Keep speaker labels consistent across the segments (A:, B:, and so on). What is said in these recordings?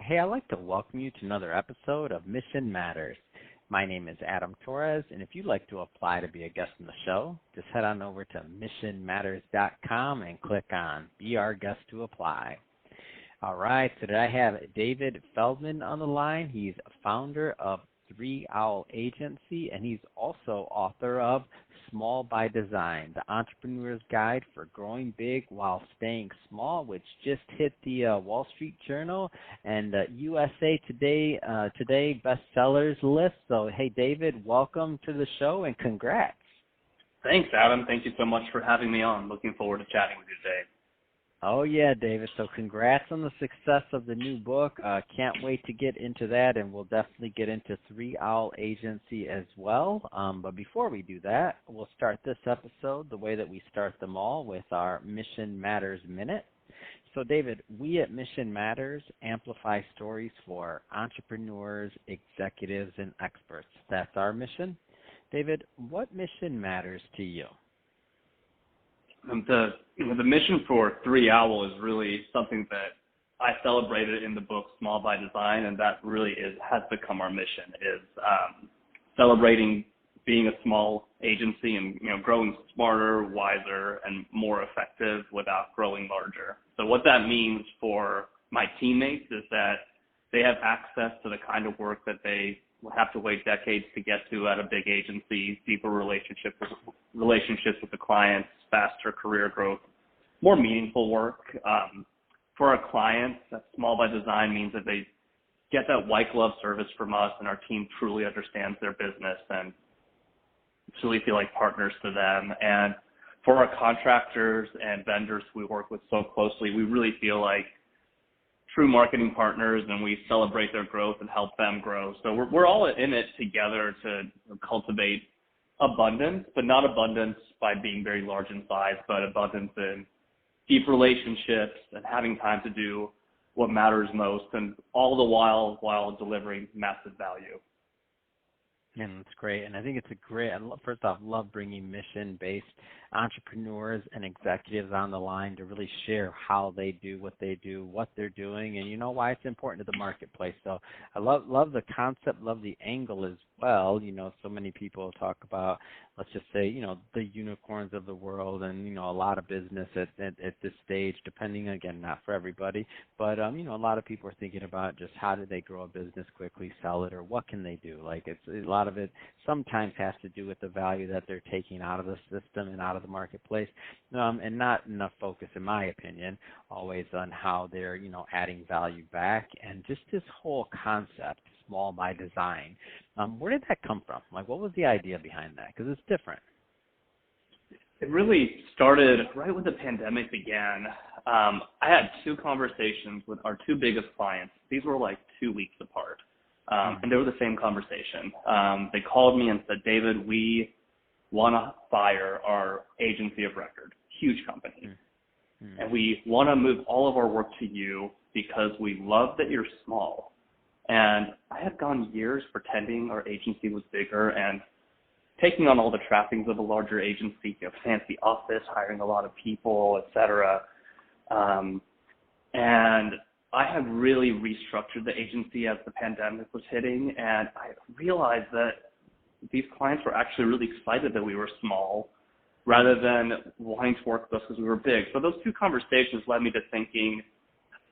A: Hey, I'd like to welcome you to another episode of Mission Matters. My name is Adam Torres, and if you'd like to apply to be a guest on the show, just head on over to missionmatters.com and click on Be Our Guest to apply. All right, so today I have David Feldman on the line. He's a founder of Three Owl Agency, and he's also author of Small by Design, the Entrepreneur's Guide for Growing Big While Staying Small, which just hit the Wall Street Journal and USA Today bestsellers list. So, hey, David, welcome to the show and congrats.
B: Thanks, Adam. Thank you so much for having me on. Looking forward to chatting with you today.
A: Oh, yeah, David. So congrats on the success of the new book. Can't wait to get into that, and we'll definitely get into Three Owl Agency as well. But before we do that, we'll start this episode the way that we start them all with our Mission Matters Minute. So, David, we at Mission Matters amplify stories for entrepreneurs, executives, and experts. That's our mission. David, what mission matters to you?
B: The mission for Three Owl is really something that I celebrated in the book Small by Design, and that really has become our mission, is celebrating being a small agency and growing smarter, wiser, and more effective without growing larger. So what that means for my teammates is that they have access to the kind of work that they will have to wait decades to get to at a big agency, deeper relationships with the clients, faster career growth, more meaningful work. For our clients, that Small by Design means that they get that white glove service from us, and our team truly understands their business and truly feel like partners to them. And for our contractors and vendors we work with so closely, we really feel like true marketing partners, and we celebrate their growth and help them grow. So we're all in it together to cultivate abundance, but not abundance by being very large in size, but abundance in deep relationships and having time to do what matters most, and all the while delivering massive value.
A: And it's great. And I think it's first off, love bringing mission-based entrepreneurs and executives on the line to really share how they do, what they're doing, and why it's important to the marketplace. So I love the concept, love the angle as well. So many people talk about, let's just say, the unicorns of the world, and, a lot of business at this stage, depending, again, not for everybody, but, a lot of people are thinking about just how do they grow a business quickly, sell it, or what can they do? Like, it's a lot of it sometimes has to do with the value that they're taking out of the system and out of the marketplace, and not enough focus, in my opinion, always on how they're, adding value back. And just this whole concept, Small by Design, where did that come from? Like, what was the idea behind that? Because it's different.
B: It really started right when the pandemic began. I had two conversations with our two biggest clients. These were like 2 weeks apart. And they were the same conversation. They called me and said, David, we want to fire our agency of record, huge company. And we want to move all of our work to you because we love that you're small. And I had gone years pretending our agency was bigger and taking on all the trappings of a larger agency, fancy office, hiring a lot of people, et cetera. And I had really restructured the agency as the pandemic was hitting, and I realized that these clients were actually really excited that we were small rather than wanting to work with us because we were big. So those two conversations led me to thinking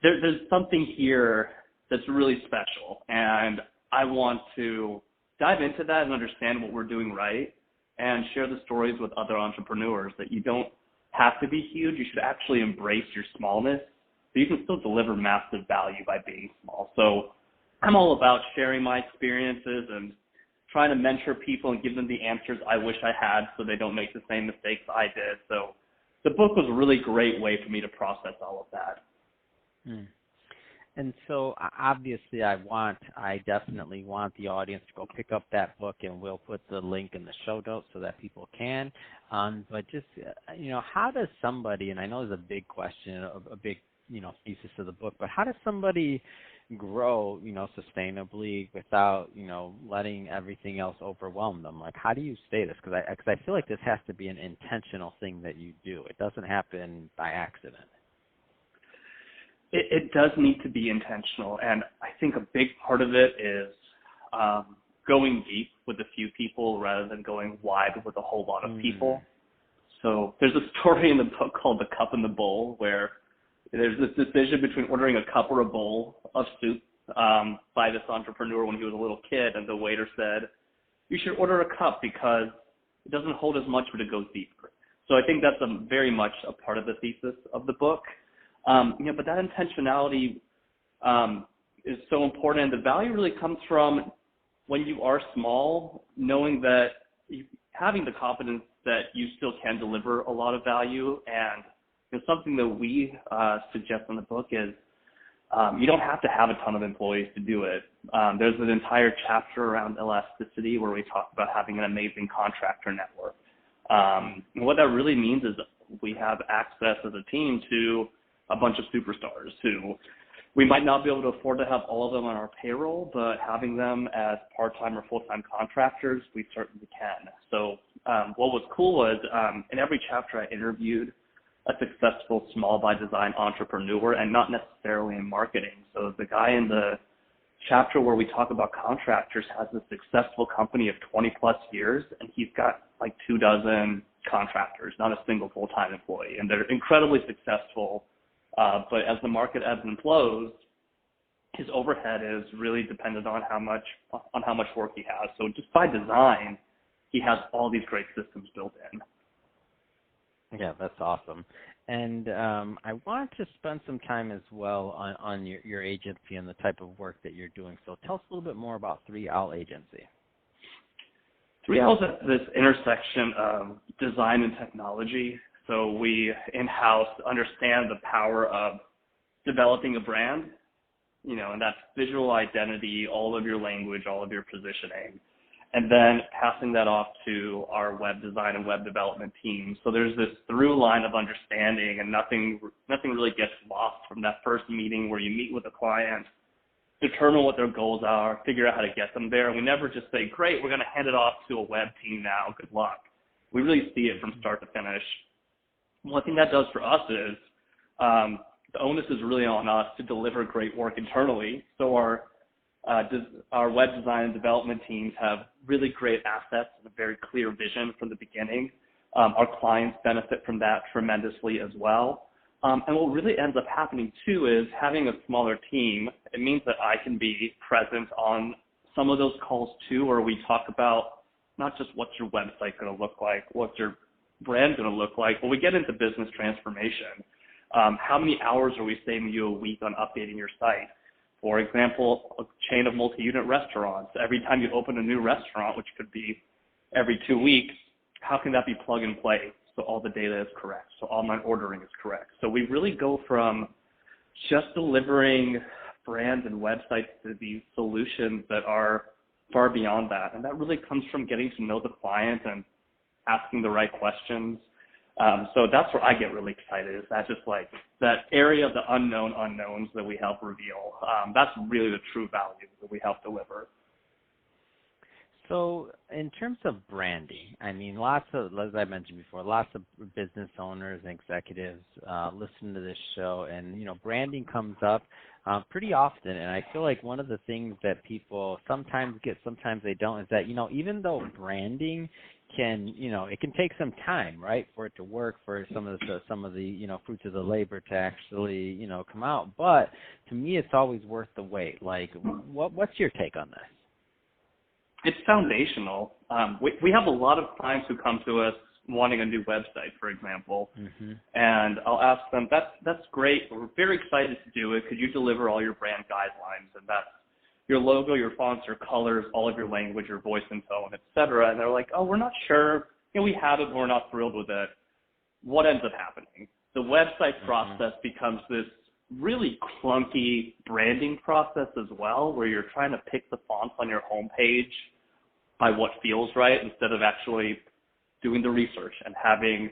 B: there's something here that's really special, and I want to dive into that and understand what we're doing right and share the stories with other entrepreneurs that you don't have to be huge. You should actually embrace your smallness, so you can still deliver massive value by being small. So I'm all about sharing my experiences and trying to mentor people and give them the answers I wish I had so they don't make the same mistakes I did. So the book was a really great way for me to process all of that.
A: And so obviously I definitely want the audience to go pick up that book, and we'll put the link in the show notes so that people can. But just, how does somebody, and I know there's a big question, a big, thesis of the book, but how does somebody grow, sustainably without, letting everything else overwhelm them? Like, how do you say this? Because I feel like this has to be an intentional thing that you do. It doesn't happen by accident.
B: It does need to be intentional, and I think a big part of it is going deep with a few people rather than going wide with a whole lot of people. So there's a story in the book called The Cup and the Bowl, where there's this decision between ordering a cup or a bowl of soup by this entrepreneur when he was a little kid, and the waiter said, you should order a cup because it doesn't hold as much, but it goes deeper. So I think that's very much a part of the thesis of the book. But that intentionality is so important. And the value really comes from when you are small, knowing that having the confidence that you still can deliver a lot of value. And something that we suggest in the book is you don't have to have a ton of employees to do it. There's an entire chapter around elasticity where we talk about having an amazing contractor network. And what that really means is we have access as a team to a bunch of superstars who we might not be able to afford to have all of them on our payroll, but having them as part-time or full-time contractors, we certainly can. So what was cool was in every chapter I interviewed a successful small by design entrepreneur, and not necessarily in marketing. So the guy in the chapter where we talk about contractors has a successful company of 20 plus years, and he's got like 24 contractors, not a single full-time employee. And they're incredibly successful. But as the market ebbs and flows, his overhead is really dependent on how much work he has. So just by design, he has all these great systems built in.
A: Yeah, that's awesome. And I want to spend some time as well on your agency and the type of work that you're doing. So tell us a little bit more about 3L Agency.
B: 3L is at this intersection of design and technology. So we in-house understand the power of developing a brand, and that's visual identity, all of your language, all of your positioning, and then passing that off to our web design and web development team. So there's this through line of understanding, and nothing really gets lost from that first meeting where you meet with a client, determine what their goals are, figure out how to get them there. And we never just say, great, we're going to hand it off to a web team now, good luck. We really see it from start to finish. One thing that does for us is the onus is really on us to deliver great work internally. So our web design and development teams have really great assets and a very clear vision from the beginning. Our clients benefit from that tremendously as well. And what really ends up happening too is having a smaller team, it means that I can be present on some of those calls too, where we talk about not just what's your website going to look like, what's your brand going to look like, but we get into business transformation. How many hours are we saving you a week on updating your site? For example, a chain of multi-unit restaurants. Every time you open a new restaurant, which could be every 2 weeks, how can that be plug and play so all the data is correct, so online ordering is correct? So we really go from just delivering brands and websites to these solutions that are far beyond that. And that really comes from getting to know the client and asking the right questions. So that's where I get really excited, is that just like that area of the unknown unknowns that we help reveal. That's really the true value that we help deliver.
A: So in terms of branding, I mean, as I mentioned before, lots of business owners and executives listen to this show, and, branding comes up pretty often. And I feel like one of the things that people sometimes get, sometimes they don't, is that, even though branding can, it can take some time, right, for it to work, for some of the fruits of the labor to actually, come out. But to me, it's always worth the wait. Like, what's your take on this?
B: It's foundational. We have a lot of clients who come to us wanting a new website, for example, and I'll ask them, that's great. We're very excited to do it. Could you deliver all your brand guidelines? And that's your logo, your fonts, your colors, all of your language, your voice and tone, et cetera. And they're like, oh, we're not sure. We have it, but we're not thrilled with it. What ends up happening? The website process becomes this really clunky branding process as well, where you're trying to pick the fonts on your homepage by what feels right, instead of actually doing the research and having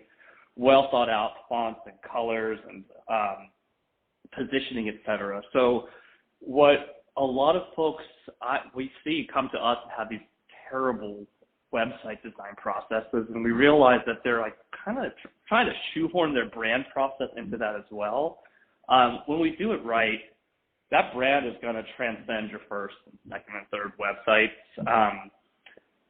B: well thought out fonts and colors and positioning, et cetera. So what a lot of folks we see come to us and have these terrible website design processes, and we realize that they're like kind of trying to shoehorn their brand process into that as well. When we do it right, that brand is going to transcend your first, second, and third websites.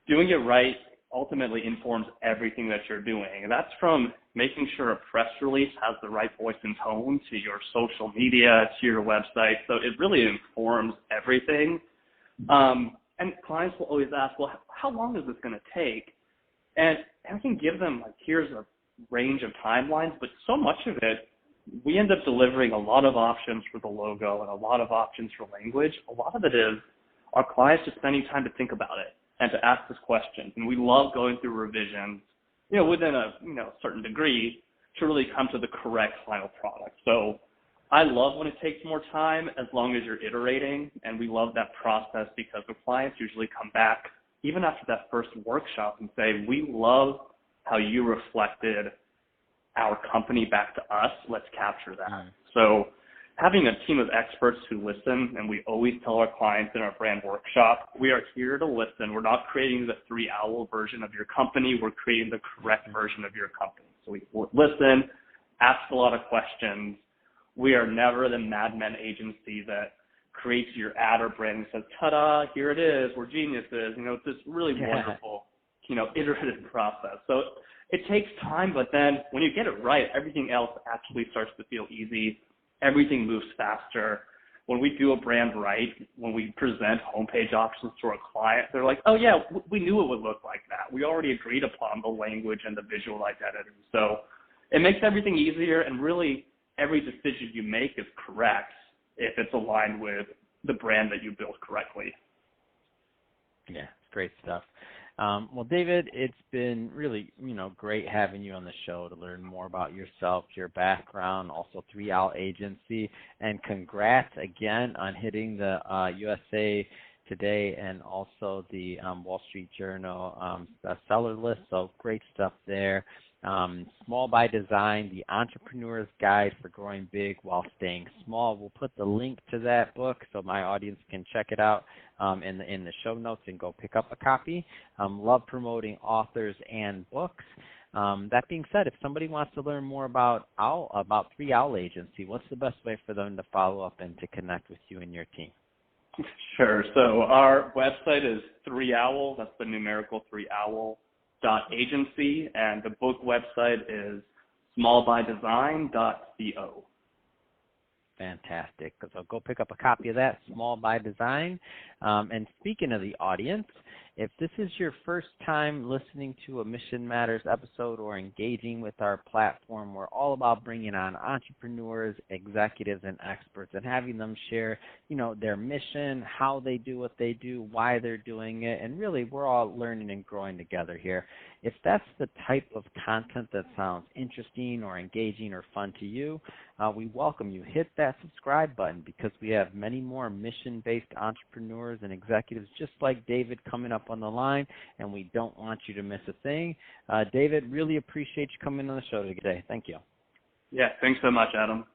B: Doing it right ultimately informs everything that you're doing. And that's from making sure a press release has the right voice and tone to your social media, to your website. So it really informs everything. And clients will always ask, well, how long is this going to take? And I can give them, like, here's a range of timelines, but so much of it, we end up delivering a lot of options for the logo and a lot of options for language. A lot of it is our clients just spending time to think about it and to ask us questions. And we love going through revisions, within a, certain degree to really come to the correct final product. So I love when it takes more time as long as you're iterating, and we love that process because the clients usually come back even after that first workshop and say, we love how you reflected our company back to us. Let's capture that. So having a team of experts who listen, and we always tell our clients in our brand workshop, we are here to listen. We're not creating the 3-owl version of your company. We're creating the correct version of your company. So we listen, ask a lot of questions. We are never the Mad Men agency that creates your ad or brand and says, ta-da, here it is, we're geniuses. It's this really wonderful, iterative process. So it takes time, but then when you get it right, everything else actually starts to feel easy. Everything moves faster. When we do a brand right, when we present homepage options to our client, they're like, oh yeah, we knew it would look like that. We already agreed upon the language and the visual identity. So it makes everything easier, and really every decision you make is correct if it's aligned with the brand that you built correctly.
A: Yeah, it's great stuff. Well, David, it's been really, great having you on the show to learn more about yourself, your background, also 3Owl Agency, and congrats again on hitting the USA Today and also the Wall Street Journal bestseller list. So great stuff there. Small by Design, the Entrepreneur's Guide for Growing Big While Staying Small. We'll put the link to that book so my audience can check it out in the show notes and go pick up a copy. Love promoting authors and books. That being said, if somebody wants to learn more about 3Owl Agency, what's the best way for them to follow up and to connect with you and your team?
B: Sure. So our website is 3Owl. That's the numerical 3Owl. .agency, and the book website is smallbydesign.co.
A: Fantastic. So go pick up a copy of that, Small by Design. And speaking of the audience, if this is your first time listening to a Mission Matters episode or engaging with our platform, we're all about bringing on entrepreneurs, executives, and experts and having them share, their mission, how they do what they do, why they're doing it, and really we're all learning and growing together here. If that's the type of content that sounds interesting or engaging or fun to you, we welcome you. Hit that subscribe button because we have many more mission-based entrepreneurs and executives just like David coming up on the line, and we don't want you to miss a thing. David, really appreciate you coming on the show today. Thank you.
B: Yeah, thanks so much, Adam.